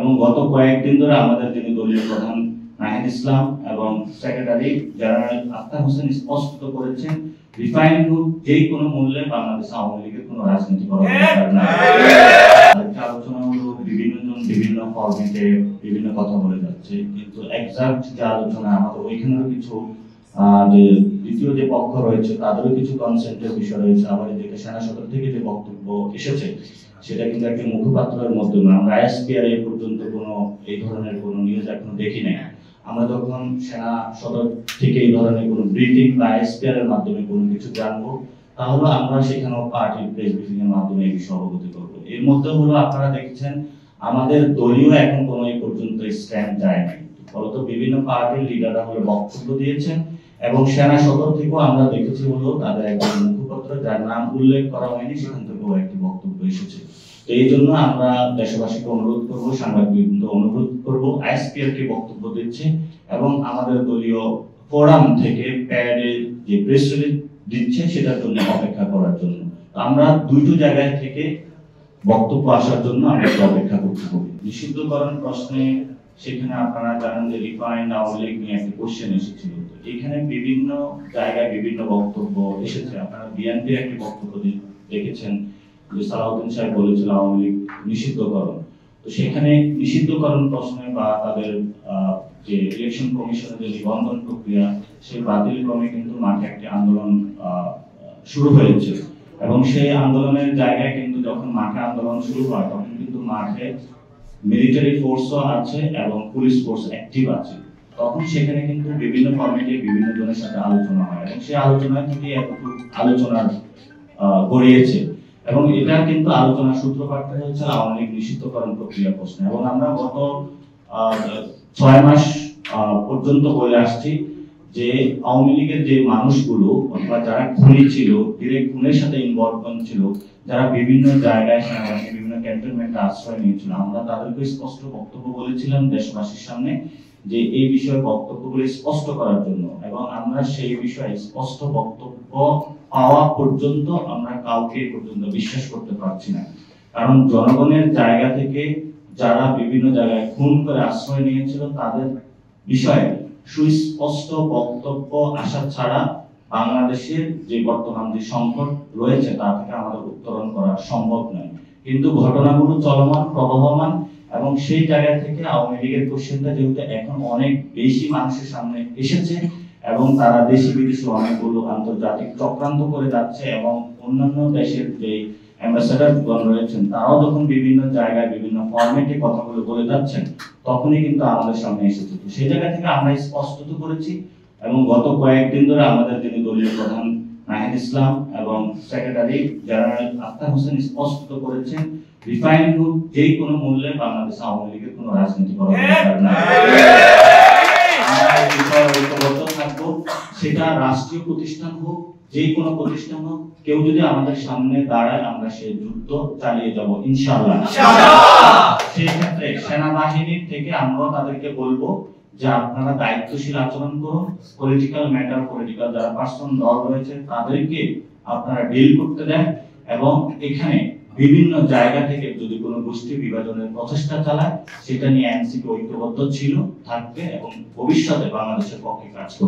এবং গত কয়েকদিন ধরে আমাদের যিনি দলীয় প্রধান নাহিদ ইসলাম এবং সেক্রেটারি জেনারেল আখতার হোসেন স্পষ্ট করেছেন রিফাইন্ড গ্রুপ যে কোনো মূল্যে বাংলাদেশ আওয়ামী লীগের কোনো রাজনীতি করার দরকার নাই। আরেকটা আলোচনা হলো বিভিন্ন জন বিভিন্ন ফরম্যাটে বিভিন্ন কথা বলে যাচ্ছে, কিন্তু এক্সাক্ট যে আলোচনা আমাদের ওইখানেও কিছু যে দ্বিতীয় যে পক্ষ রয়েছে তাদেরও কিছু কনসেন্টের বিষয় রয়েছে। আবার এদিকে সেনা সদর থেকে যে বক্তব্য এসেছে সেটা কিন্তু একটা মুখপাত্রের মাধ্যমে, আমরা আইএসপিআর এ পর্যন্ত কোনো এই ধরনের কোনো নিউজ এখনো দেখি নাই। আমরা যখন সেনা সদর থেকে এই ধরনের কোনো ব্রিফিং বা আইএসপিআর এর মাধ্যমে কোনো কিছু জানবো, তাহলে আমরা সেখানেও পার্টির প্রেস ব্রিফিং এর মাধ্যমে এই বিষয়ে অবগত করবো। এর মধ্যে হলো আপনারা দেখছেন আমাদের দলীয় এখন কোনো এই পর্যন্ত স্ট্যান্ড যায় নাই। ফলত বিভিন্ন পার্টির লিডাররা হলো বক্তব্য দিয়েছেন এবং সেনা সদর থেকেও আমরা দেখেছি হলো তাদের একজন মুখপাত্র যার নাম উল্লেখ করা হয়নি সেখান থেকেও একটি বক্তব্য এসেছে। তো এই জন্য আমরা দেশবাসীকে অনুরোধ করব, সাংবাদিকদের অনুরোধ করব, আইএসপিআর কে বক্তব্য দিচ্ছে এবং আমাদের দলীয় ফোরাম থেকে প্যাডের যে প্রেস রিলিজ দিচ্ছে সেটার জন্য অপেক্ষা করার জন্য। আমরা দুটো জায়গায় থেকে বক্তব্য আসার জন্য আমরা অপেক্ষা করতে হবে। নিষিদ্ধকরণ প্রশ্নে সেখানে আপনারা জানেন যে রিফাইন্ড আওয়ামী লীগ নিয়ে একটা কোশ্চেন এসেছিল। এখানে বিভিন্ন জায়গায় বিভিন্ন বক্তব্য এসেছে। আপনারা বিএনপির একটি বক্তব্য দেখেছেন যে সালাউদ্দিন সাহেব বলেছিল আওয়ামী লীগ নিষিদ্ধকরণ। তো সেখানে নিষিদ্ধকরণ প্রশ্নে বা তাদের যে ইলেকশন কমিশনের যে নিবন্ধন প্রক্রিয়া সেই বাতিল ক্রমে কিন্তু মাঠে একটি আন্দোলন শুরু হয়েছে এবং সেই আন্দোলনের জায়গায় কিন্তু যখন মাঠে আন্দোলন শুরু হয় তখন কিন্তু মাঠে মিলিটারি ফোর্সও আছে এবং পুলিশ ফোর্স অ্যাক্টিভ আছে। তখন সেখানে কিন্তু বিভিন্ন ফরম্যাটে বিভিন্ন জনের সাথে আলোচনা হয় এবং সেই আলোচনা থেকে এতটুকু আলোচনা গড়িয়েছে এবং এটা কিন্তু আলোচনার সূত্রপাত হয়েছে আওয়ামী লীগ নিষিদ্ধকরণ প্রক্রিয়া প্রশ্নে। এবং আমরা গত 6 মাস পর্যন্ত বলে আসছি যে আওয়ামী লীগের যে মানুষগুলো অথবা যারা খুনি ছিল, ডিরেক্ট খুনের সাথে ইনভলভমেন্ট ছিল, যারা বিভিন্ন জায়গায় সেনাবাহিনী বিভিন্ন ক্যান্টনমেন্টে আশ্রয় নিয়েছিল, আমরা তাদেরকে স্পষ্ট বক্তব্য বলেছিলাম দেশবাসীর সামনে যে এই বিষয়ে বক্তব্যগুলো স্পষ্ট করার জন্য। এবং আমরা সেই বিষয়ে স্পষ্ট বক্তব্য পাওয়া পর্যন্ত আমরা কাউকে পর্যন্ত বিশ্বাস করতে পারছি না। কারণ জনগণের জায়গা থেকে যারা বিভিন্ন জায়গায় খুন করে আশ্রয় নিয়েছিল তাদের বিষয়ে সুস্পষ্ট বক্তব্য আসা ছাড়া বাংলাদেশের যে বর্তমান যে সংকট রয়েছে তা থেকে আমাদের উত্তরণ করা সম্ভব নয়। কিন্তু ঘটনাগুলো চলমান প্রবহমান এবং সেই জায়গা থেকে আওয়ামী লীগের কোশ্চেনটা যেহেতু এখন অনেক বেশি মানুষের সামনে এসেছে এবং তারা দেশি বিদেশি অনেকগুলো আন্তর্জাতিক চক্রান্ত করে যাচ্ছে এবং অন্যান্য দেশের যে অ্যাম্বাসেডারগণ রয়েছেন তারাও যখন বিভিন্ন জায়গায় বিভিন্ন ফরম্যাটে কথাগুলো বলে যাচ্ছেন তখনই কিন্তু আমাদের সামনে এসেছে। তো সেই জায়গা থেকে আমরা স্পষ্ট করেছি এবং গত কয়েকদিন ধরে আমাদের যিনি দলীয় প্রধান নাহিদ ইসলাম এবং সেক্রেটারি জেনারেল আখতার হোসেন স্পষ্ট করেছেন রিফাইন্ড গ্রুপ যে কোনো মূল্যে বাংলাদেশ আওয়ামী লীগের কোনো রাজনীতি করার দরকার নাই। আমরা এই বিষয়ে ঐক্যবদ্ধ থাকবো, সেটা রাষ্ট্রীয় প্রতিষ্ঠান হোক যে কোনো প্রতিষ্ঠান হোক, কেউ যদি আমাদের সামনে দাঁড়ায় আমরা সেই যুদ্ধ চালিয়ে যাব ইনশাআল্লাহ। সেই ক্ষেত্রে সেনাবাহিনীর থেকে আমরাও তাদেরকে বলবো যে আপনারা দায়িত্বশীল আচরণ করুন, পলিটিক্যাল ম্যাটার পলিটিক্যাল যারা পার্সন দল রয়েছে তাদেরকে আপনারা ডিল করতে দেন এবং এখানে বিভিন্ন জায়গা থেকে যদি কোনো গোষ্ঠী বিভাজনের প্রচেষ্টা চালায় সেটা নিয়ে এনসিপি ঐক্যবদ্ধ ছিল, থাকবে এবং ভবিষ্যতে বাংলাদেশের পক্ষে কাজ করবে।